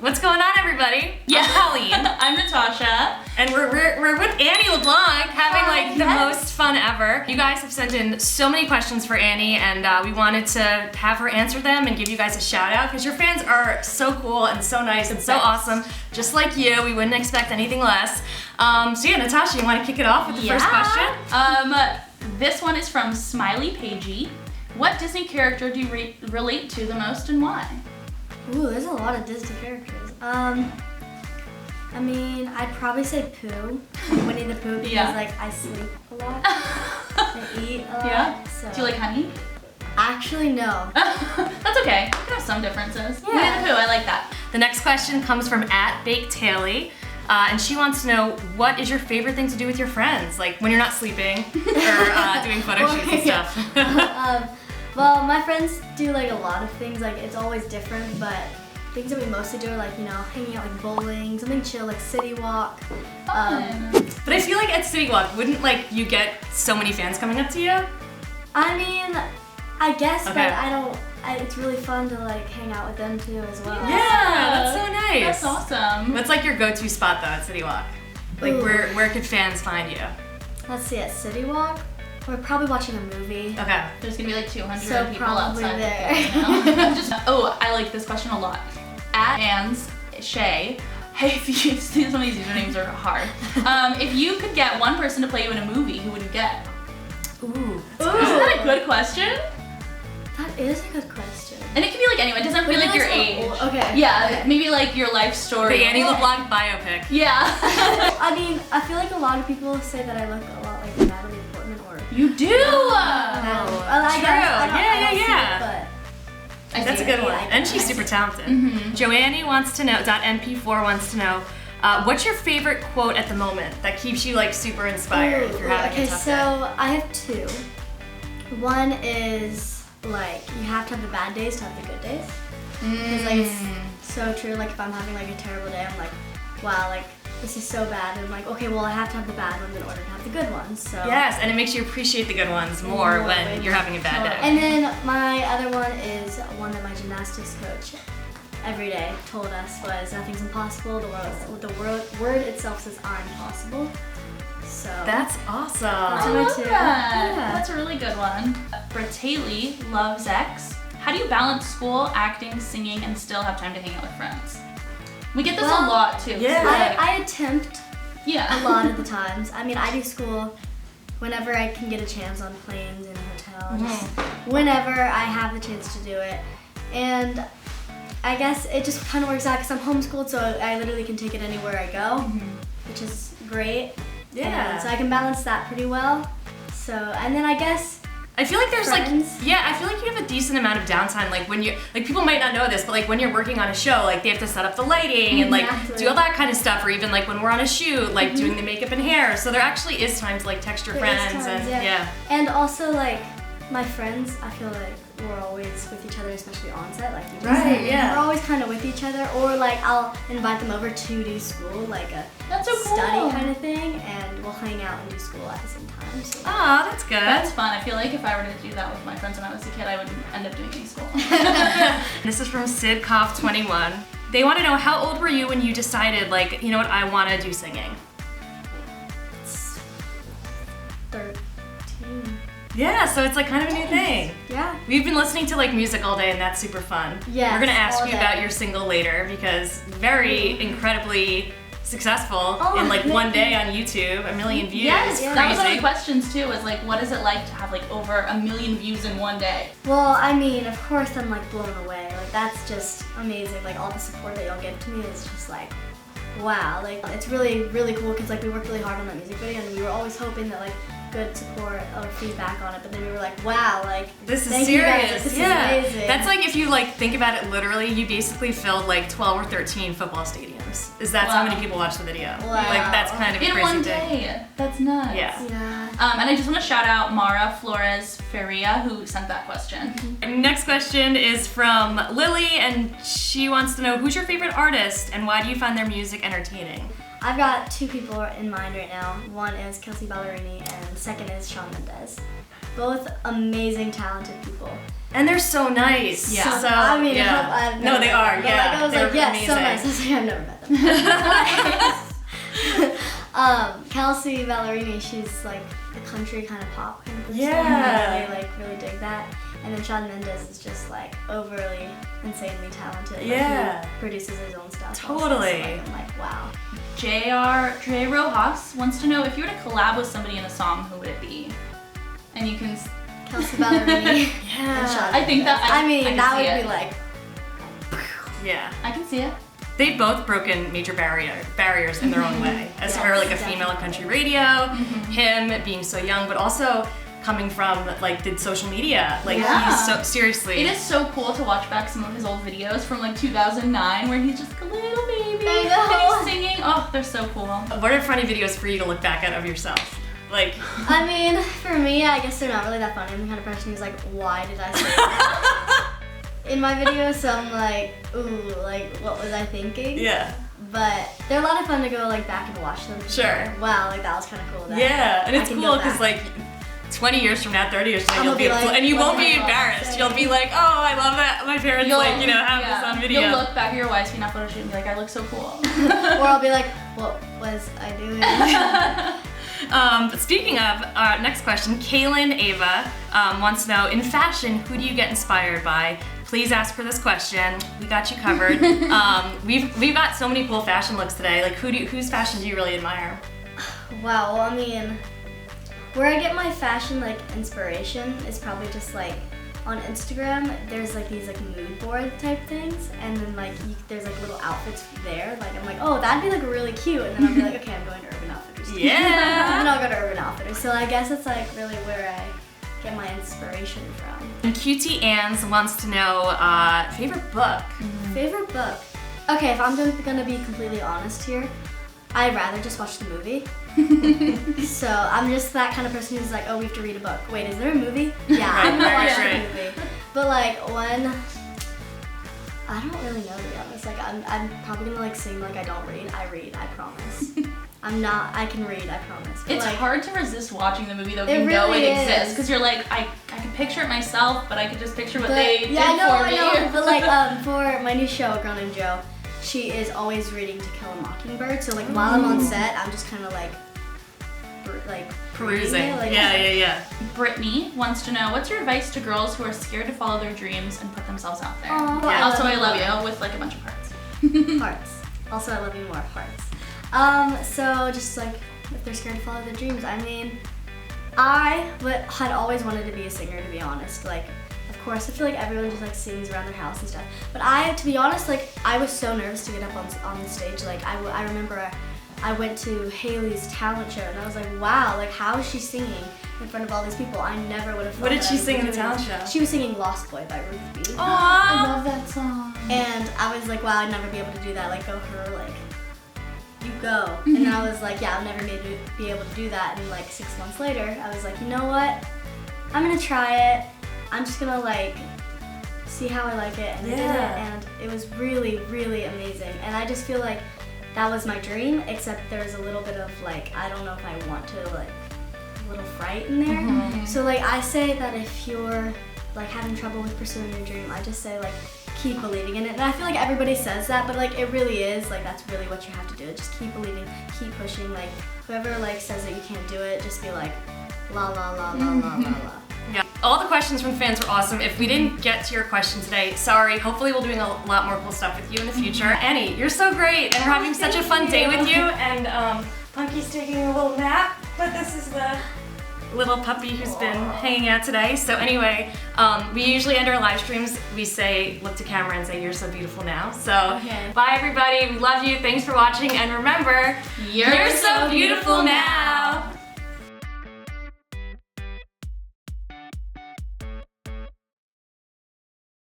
What's going on, everybody? Yeah. I'm Colleen. I'm Natasha. And we're with Annie LeBlanc, having like the most fun ever. You guys have sent in so many questions for Annie, and we wanted to have her answer them and give you guys a shout out because your fans are so cool and so nice and so awesome. Just like you, we wouldn't expect anything less. So yeah, Natasha, you want to kick it off with the first question? This one is from Smiley Pagey. What Disney character do you relate to the most and why? Ooh, there's a lot of Disney characters. I mean, I'd probably say Pooh, Winnie the Pooh, because like I sleep a lot and eat a lot. Yeah. So. Do you like honey? Actually, no. That's okay. There are some differences. Yeah. Winnie the Pooh, I like that. The next question comes from @Bratayley. And she wants to know, what is your favorite thing to do with your friends? Like when you're not sleeping or doing photo shoots and stuff. Well, my friends do like a lot of things. Like it's always different, but things that we mostly do are like, you know, hanging out, like bowling, something chill, like city walk. But I feel like at City Walk, wouldn't like you get so many fans coming up to you? I mean, I guess, Okay. but I don't. It's really fun to like hang out with them too as well. Yeah, that's so nice. That's awesome. What's like your go-to spot though at City Walk? Like Ooh. where could fans find you? Let's see, at City Walk, we're probably watching a movie. Okay. There's gonna be like 200 So people probably outside. there. I like this question a lot. @Ans Shay. Hey, some of these usernames are hard. If you could get one person to play you in a movie, who would you get? Ooh. Isn't that a good question? That is a good question. And it can be like anyone. It doesn't feel like your age. Okay. Yeah, maybe like your life story. The Annie LeBlanc biopic. Yeah. I mean, I feel like a lot of people say that I look a lot like Natalie Portman or You do. Natalie. Well, I True. guess, I don't Yeah. see it, but That's a good one. And she's super talented. Joannie wants to know, .np4 wants to know, what's your favorite quote at the moment that keeps you like super inspired if you're having okay, a tough so day? I have two. One is like you have to have the bad days to have the good days. Because like it's so true. Like if I'm having like a terrible day, I'm like, wow, like this is so bad. And I'm like, okay, well I have to have the bad ones in order to have the good ones. So Yes, and it makes you appreciate the good ones more when you're having a bad day. And then my other one is one that my gymnastics coach every day told us was nothing's impossible. The word itself says I'm possible. So That's awesome. I me love too. that. Yeah. That's a really good one. Bratayley loves X. How do you balance school, acting, singing, and still have time to hang out with friends? We get this a lot too. Yeah. I attempt Yeah. a lot of the times. I mean, I do school whenever I can get a chance on planes in a hotel, just whenever I have the chance to do it. And I guess it just kind of works out because I'm homeschooled, so I literally can take it anywhere I go, which is great. Yeah. And so I can balance that pretty well. So, and then I guess I feel like there's friends. I feel like you have a decent amount of downtime. Like when you, like people might not know this, but like when you're working on a show, like they have to set up the lighting and like do all that kind of stuff, or even like when we're on a shoot, like doing the makeup and hair. So there actually is time to like text your There is friends times, and yeah. And also like my friends, I feel like we're always with each other, especially on set, like you just Right, said. yeah. We're always kind of with each other, or like I'll invite them over to do school, like a That's so cool. study kind of thing, and we'll hang out and do school at the same time. So. Oh, that's good. That's fun. I feel like if I were to do that with my friends when I was a kid, I would end up doing any school. This is from SidCoff21. They want to know, how old were you when you decided, like, you know what, I want to do singing? 13. Yeah, so it's like kind of a new thing. Yeah. We've been listening to like music all day and that's super fun. Yes, We're gonna ask all you day. about your single later because very incredibly successful in like thank one you. day on YouTube, 1 million views. Yes, Crazy. that was one of the questions too, was like, what is it like to have like over 1 million views in one day? Well, I mean, of course I'm like blown away. Like that's just amazing. Like all the support that y'all give to me is just like, wow. Like it's really, really cool because like we worked really hard on that music video and we were always hoping that like good support or feedback on it, but then we were like, wow, like This is thank you guys. serious. This Yeah. is amazing. That's like if you like think about it literally, you basically filled like 12 or 13 football stadiums. That's how many people watch the video. Wow. Like that's kind of a In crazy one thing. day. That's nuts. Yeah. Yeah. And I just want to shout out Mara Flores Feria who sent that question. Next question is from Lily, and she wants to know, who's your favorite artist and why do you find their music entertaining? I've got two people in mind right now. One is Kelsey Ballerini and the second is Shawn Mendes. Both amazing, talented people. And they're so nice. Yeah. So, I mean, yeah. I've No, never they met are, them, but, yeah. Like, I was They're like, yes, so amazing. nice. I was like, I've never met them. Kelsey Ballerini, she's like the country kind of pop kind of person. Yeah. I really dig that. And then Shawn Mendes is just like overly insanely talented. Like, Yeah. he produces his own stuff. Totally. Also, so, like, I'm like, wow. J. Rojas wants to know if you were to collab with somebody in a song, who would it be? And you can. Kelsey Ballerini Yeah. and Shawn I think Mendes. that- I can that see would it. be like, Yeah. I can see it. They've both broken major barriers in their own way. As Yes, her, like a female in country radio, him being so young, but also coming from like did social media. Like Yeah. he's so seriously. It is so cool to watch back some of his old videos from like 2009 where he's just like a little baby I know. and he's singing. Oh, they're so cool. What are funny videos for you to look back at of yourself? Like. I mean, for me, I guess they're not really that funny. I'm the kind of person who's like, why did I say that in my video? So I'm like, ooh, like, what was I thinking? Yeah. But they're a lot of fun to go like back and watch them. Sure. Wow, like that was kind of cool. That Yeah, and I it's can cool go because back. like 20 years from now, 30 years from now, I'm you'll gonna be be like, and you what won't did be my mom embarrassed. say? You'll be like, oh, I love that my parents have this on video. You'll look back at your YSBnow photo shoot and be like, I look so cool. Or I'll be like, what was I doing? But speaking of, next question, Kaylin Ava wants to know, in fashion, who do you get inspired by? Please ask her this question. We got you covered. We've got so many cool fashion looks today. Like, whose fashion do you really admire? Wow, well, I mean, where I get my fashion like inspiration is probably just like on Instagram. There's like these like mood board type things, and then like there's like little outfits there. Like I'm like, oh, that'd be like really cute, and then I'll be like, okay, I'm going to Urban Outfitters. Yeah. And then I'll go to Urban Outfitters. So I guess it's like really where I get my inspiration from. And QT Ann's wants to know, favorite book? Favorite book? Okay, if I'm gonna be completely honest here, I'd rather just watch the movie. So I'm just that kind of person who's like, oh, we have to read a book. Wait, is there a movie? Yeah, I'm gonna watch the movie. But like when, I don't really know, to be honest. Like I'm probably gonna like seem like I don't read. I read, I promise. I can read, I promise. But It's like, hard to resist watching the movie though if It you know really it exists. is. Because you're like, I can picture it myself, but I could just picture what but, they did yeah, for me. I know. But like for my new show, A Girl Named Joe, she is always reading To Kill a Mockingbird. So like while I'm on set, I'm just kind of like Perusing. reading it, like, Yeah. Brittany wants to know, what's your advice to girls who are scared to follow their dreams and put themselves out there? Aw, Yeah. Also, I love you with like a bunch of hearts. Hearts. Also, I love you more. Hearts. So just like if they're scared to follow their dreams, I mean, had always wanted to be a singer, to be honest. Like, of course, I feel like everyone just like sings around their house and stuff. But to be honest, like I was so nervous to get up on the stage. Like I remember I went to Haley's talent show and I was like, wow, like how is she singing in front of all these people? I never would have thought. What did that she I would sing be in the doing talent this. show? She was singing Lost Boy by Ruth B. I love that song. And I was like, wow, I'd never be able to do that. Like, go her, like, you go. And then I was like, yeah, I'll never be able to do that. And like 6 months later, I was like, you know what? I'm gonna try it. I'm just gonna like see how I like it. And I did it, and it was really, really amazing. And I just feel like that was my dream, except there's a little bit of like, I don't know if I want to, like, a little fright in there. So like, I say that if you're like having trouble with pursuing your dream, I just say like, keep believing in it. And I feel like everybody says that, but like it really is, like that's really what you have to do. Just keep believing, keep pushing. Like whoever like says that you can't do it, just be like, la la la la la la la. Yeah. All the questions from fans were awesome. If we didn't get to your question today, sorry. Hopefully we'll be doing a lot more cool stuff with you in the future. Annie, you're so great, and we're having such a fun day with you. And Punky's taking a little nap, but this is the little puppy who's been hanging out today. So anyway, we usually end our live streams, we say, look to camera and say, you're so beautiful now. So bye everybody, we love you, thanks for watching, and remember, you're so beautiful now.